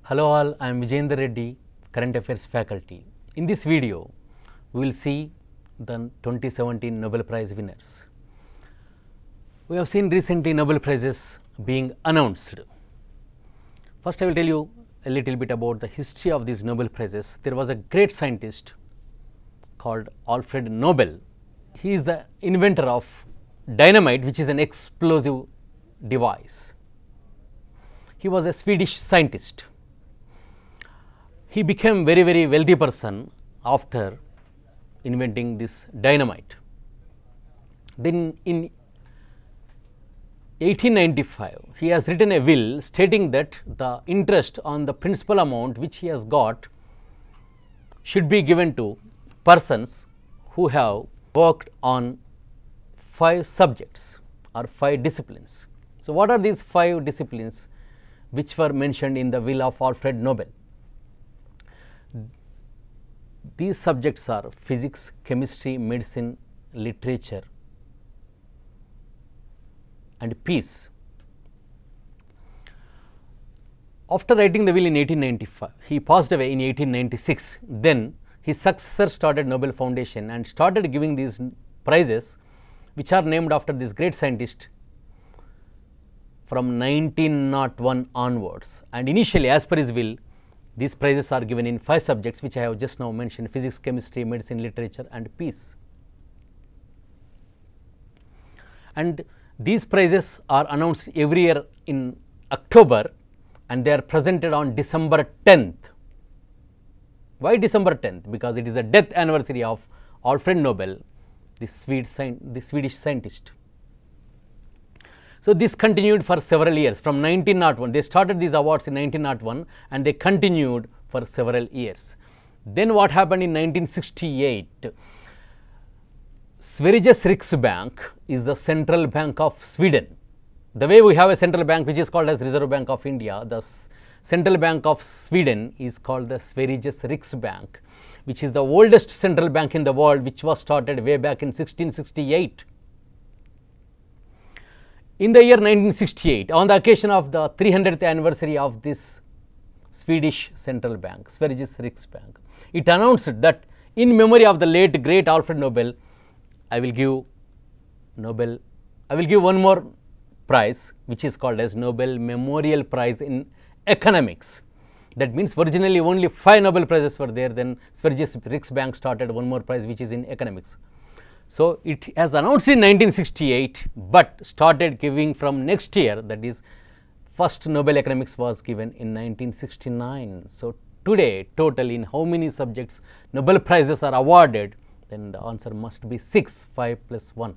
Hello all, I am Vijayendra Reddy, Current Affairs faculty. In this video, we will see the 2017 Nobel Prize winners. We have seen recently Nobel Prizes being announced. First, I will tell you a little bit about the history of these Nobel Prizes. There was a great scientist called Alfred Nobel. He is the inventor of dynamite, which is an explosive device. He was a Swedish scientist. He became very wealthy person after inventing this dynamite. Then in 1895, he has written a will stating that the interest on the principal amount which he has got should be given to persons who have worked on 5 subjects or 5 disciplines. So, what are these 5 disciplines which were mentioned in the will of Alfred Nobel? These subjects are physics, chemistry, medicine, literature and peace. After writing the will in 1895, he passed away in 1896. Then his successor started Nobel Foundation and started giving these prizes which are named after this great scientist from 1901 onwards. And initially, as per his will, these prizes are given in 5 subjects which I have just now mentioned: physics, chemistry, medicine, literature and peace. And these prizes are announced every year in October and they are presented on December 10th. Why December 10th? Because it is the death anniversary of Alfred Nobel, the Swedish scientist. So, this continued for several years from 1901. They started these awards in 1901 and they continued for several years. Then what happened in 1968? Sveriges Riksbank is the central bank of Sweden. The way we have a central bank which is called as Reserve Bank of India, the central bank of Sweden is called the Sveriges Riksbank, which is the oldest central bank in the world, which was started way back in 1668. In the year 1968, on the occasion of the 300th anniversary of this Swedish central bank, Sveriges Riksbank, it announced that in memory of the late great Alfred Nobel, I will give one more prize which is called as Nobel Memorial Prize in Economics. That means originally only 5 Nobel Prizes were there, then Sveriges Riksbank started one more prize which is in economics. So, it has announced in 1968, but started giving from next year, that is first Nobel Economics was given in 1969. So, today total in how many subjects Nobel Prizes are awarded? Then the answer must be 6, 5 plus 1.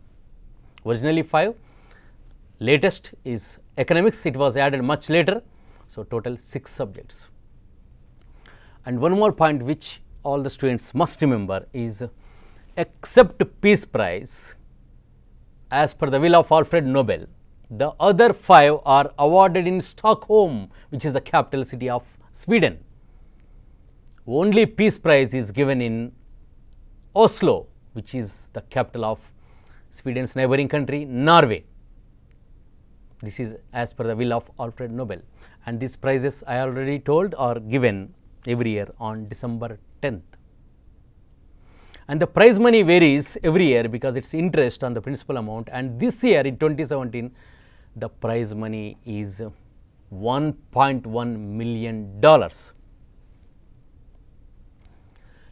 Originally 5, latest is economics, it was added much later. So, total 6 subjects. And one more point which all the students must remember is, except Peace Prize, as per the will of Alfred Nobel, the other 5 are awarded in Stockholm, which is the capital city of Sweden. Only Peace Prize is given in Oslo, which is the capital of Sweden's neighboring country, Norway. This is as per the will of Alfred Nobel. And these prizes, I already told, are given every year on December 10th. And the prize money varies every year because it is interest on the principal amount, and this year in 2017 the prize money is $1.1 million. Let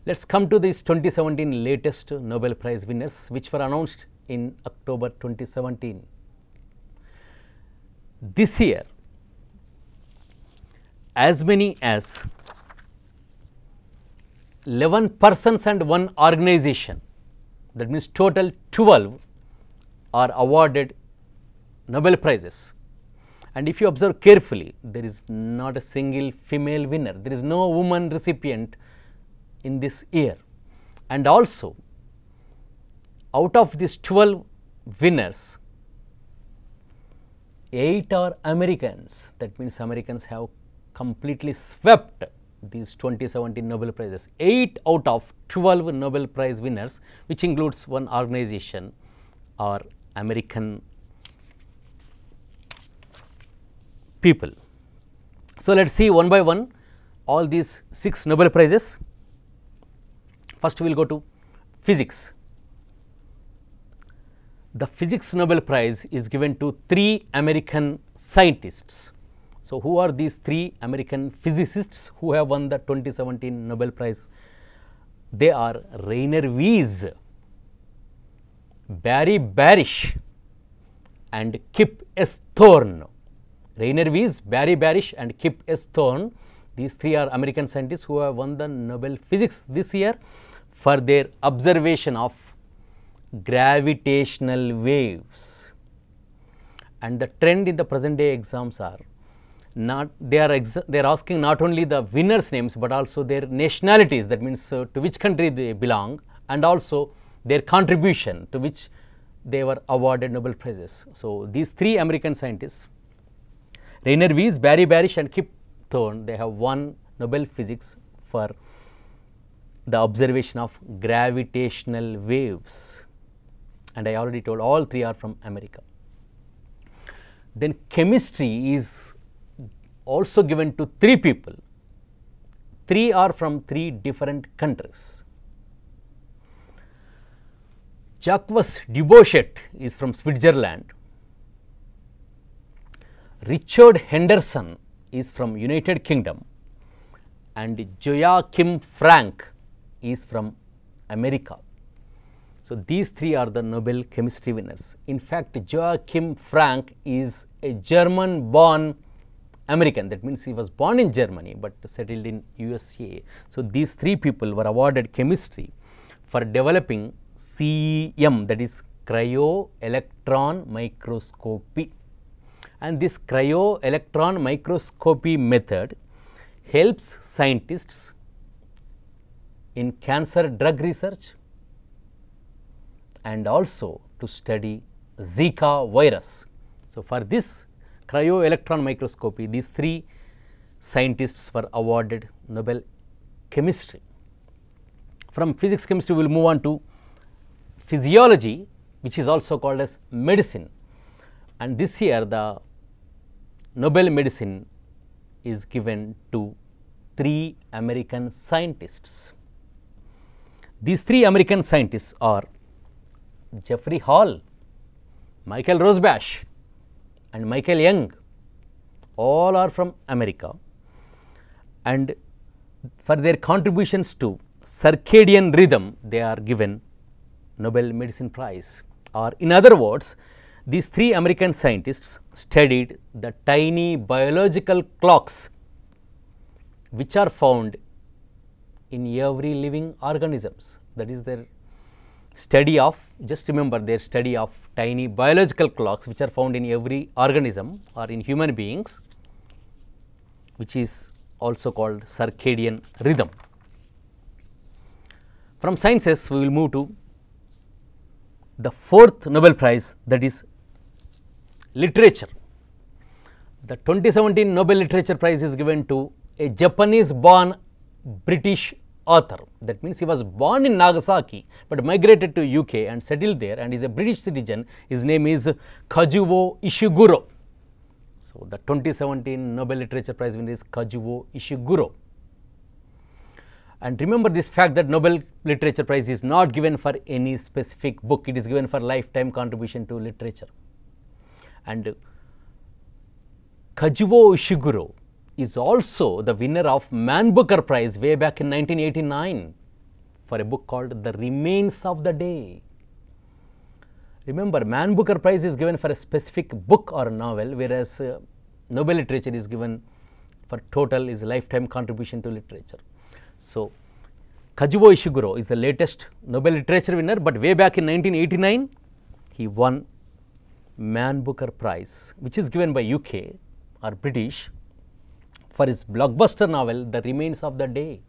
us come to these 2017 latest Nobel Prize winners which were announced in October 2017. This year, as many as 11 persons and 1 organization, that means total 12 are awarded Nobel Prizes. And if you observe carefully, there is not a single female winner, there is no woman recipient in this year. And also, out of these 12 winners, 8 are Americans. That means Americans have completely swept these 2017 Nobel Prizes. 8 out of 12 Nobel Prize winners, which includes 1 organization, are American people. So, let us see one by one all these 6 Nobel Prizes. First we will go to physics. The physics Nobel Prize is given to 3 American scientists. So, who are these 3 American physicists who have won the 2017 Nobel Prize? They are Rainer Weiss, Barry Barish and Kip S. Thorne. Rainer Weiss, Barry Barish and Kip S. Thorne, these 3 are American scientists who have won the Nobel Physics this year for their observation of gravitational waves. And the trend in the present day exams are not, they are asking not only the winners' names, but also their nationalities, that means to which country they belong, and also their contribution to which they were awarded Nobel Prizes. So, these 3 American scientists, Rainer Weiss, Barry Barish and Kip Thorne, they have won Nobel Physics for the observation of gravitational waves, and I already told all 3 are from America. Then chemistry is also given to 3 people. 3 are from 3 different countries. Jacques Dubochet is from Switzerland. Richard Henderson is from United Kingdom, and Joachim Frank is from America. So, these 3 are the Nobel chemistry winners. In fact, Joachim Frank is a German born American, that means he was born in Germany, but settled in USA. So, these 3 people were awarded chemistry for developing CEM, that is cryo-electron microscopy. And this cryo-electron microscopy method helps scientists in cancer drug research and also to study Zika virus. So, for this cryo-electron microscopy, these 3 scientists were awarded Nobel chemistry. From physics chemistry, we will move on to physiology, which is also called as medicine. And this year, the Nobel medicine is given to 3 American scientists. These 3 American scientists are Jeffrey Hall, Michael Rosbash and Michael Young. All are from America, and for their contributions to circadian rhythm, they are given Nobel Medicine Prize. Or in other words, these 3 American scientists studied the tiny biological clocks which are found in every living organisms. That is their study of, just remember their study of tiny biological clocks which are found in every organism or in human beings, which is also called circadian rhythm. From sciences, we will move to the 4th Nobel Prize, that is literature. The 2017 Nobel Literature Prize is given to a Japanese born British author. That means he was born in Nagasaki, but migrated to UK and settled there and is a British citizen. His name is Kazuo Ishiguro. So, the 2017 Nobel Literature Prize winner is Kazuo Ishiguro. And remember this fact that Nobel Literature Prize is not given for any specific book, it is given for lifetime contribution to literature. And Kazuo Ishiguro is also the winner of Man Booker Prize way back in 1989 for a book called The Remains of the Day. Remember, Man Booker Prize is given for a specific book or novel, whereas Nobel Literature is given for total is lifetime contribution to literature. So, Kazuo Ishiguro is the latest Nobel Literature winner, but way back in 1989 he won Man Booker Prize, which is given by UK or British for his blockbuster novel The Remains of the Day.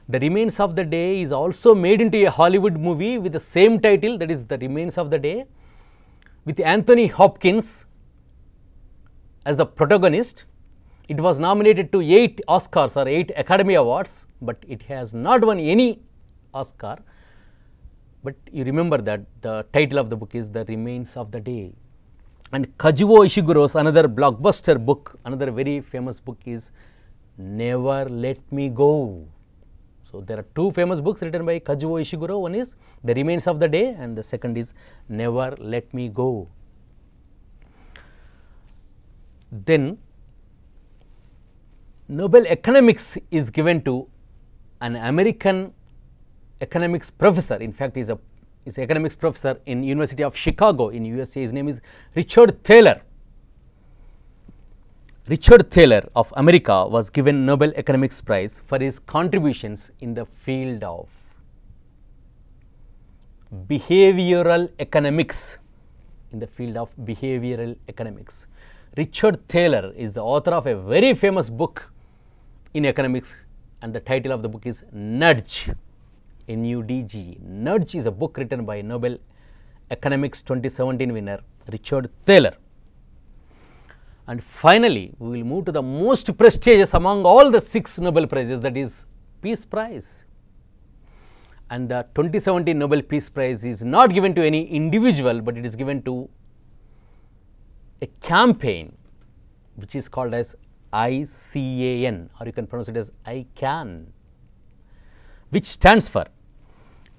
The Remains of the Day is also made into a Hollywood movie with the same title, that is The Remains of the Day, with Anthony Hopkins as the protagonist. It was nominated to 8 Oscars or 8 Academy Awards, but it has not won any Oscar. But you remember that the title of the book is The Remains of the Day. And Kazuo Ishiguro's another blockbuster book, another very famous book is Never Let Me Go. So, there are two famous books written by Kazuo Ishiguro. One is The Remains of the Day and the second is Never Let Me Go. Then Nobel Economics is given to an American economics professor. In fact, he is an economics professor in University of Chicago in USA. His name is Richard Thaler. Richard Thaler of America was given Nobel Economics Prize for his contributions in the field of behavioral economics. In the field of behavioral economics, Richard Thaler is the author of a very famous book in economics, and the title of the book is Nudge. N-U-D-G. Nudge is a book written by Nobel Economics 2017 winner Richard Thaler. And finally, we will move to the most prestigious among all the 6 Nobel Prizes, that is Peace Prize. And the 2017 Nobel Peace Prize is not given to any individual, but it is given to a campaign which is called as ICAN, or you can pronounce it as ICAN, which stands for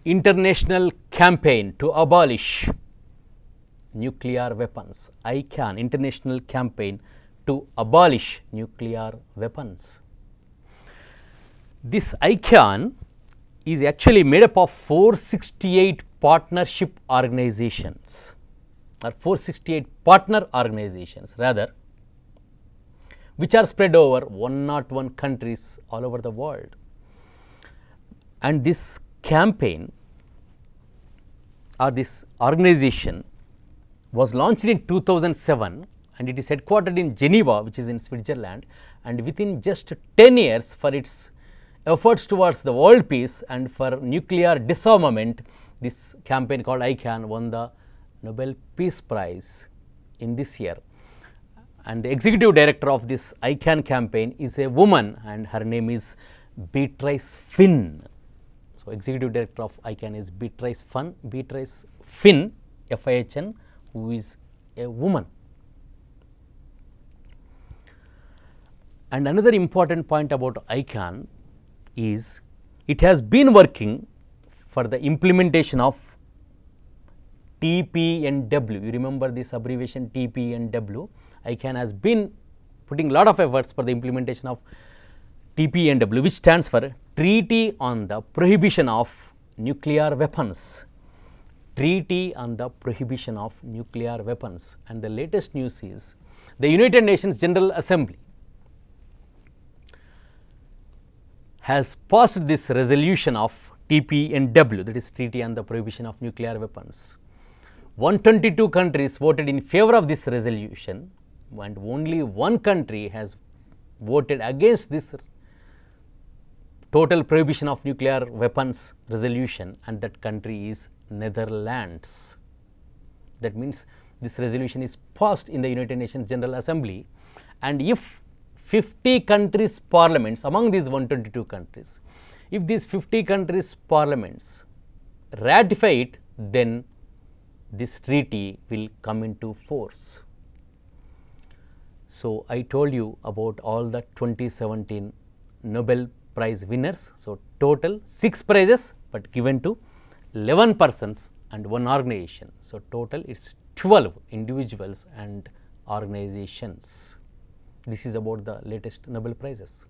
International Campaign to Abolish Nuclear Weapons. ICAN, International Campaign to Abolish Nuclear Weapons. This ICAN is actually made up of 468 partnership organizations, or 468 partner organizations rather, which are spread over 101 countries all over the world. And this campaign or this organization was launched in 2007 and it is headquartered in Geneva, which is in Switzerland, and within just 10 years for its efforts towards the world peace and for nuclear disarmament, this campaign called ICAN won the Nobel Peace Prize in this year. And the executive director of this ICAN campaign is a woman and her name is Beatrice Finn. So, executive director of ICAN is Beatrice Finn, F-I-H-N, who is a woman. And another important point about ICAN is it has been working for the implementation of TPNW. You remember this abbreviation TPNW. ICAN has been putting a lot of efforts for the implementation of TPNW, which stands for Treaty on the Prohibition of Nuclear Weapons. Treaty on the Prohibition of Nuclear Weapons. And the latest news is the United Nations General Assembly has passed this resolution of TPNW, that is Treaty on the Prohibition of Nuclear Weapons. 122 countries voted in favor of this resolution and only one country has voted against this total prohibition of nuclear weapons resolution, and that country is Netherlands. That means this resolution is passed in the United Nations General Assembly, and if 50 countries parliaments among these 122 countries, if these 50 countries parliaments ratify it, then this treaty will come into force. So, I told you about all the 2017 Nobel Prize winners. So, total 6 prizes, but given to 11 persons and 1 organization. So, total it is 12 individuals and organizations. This is about the latest Nobel Prizes.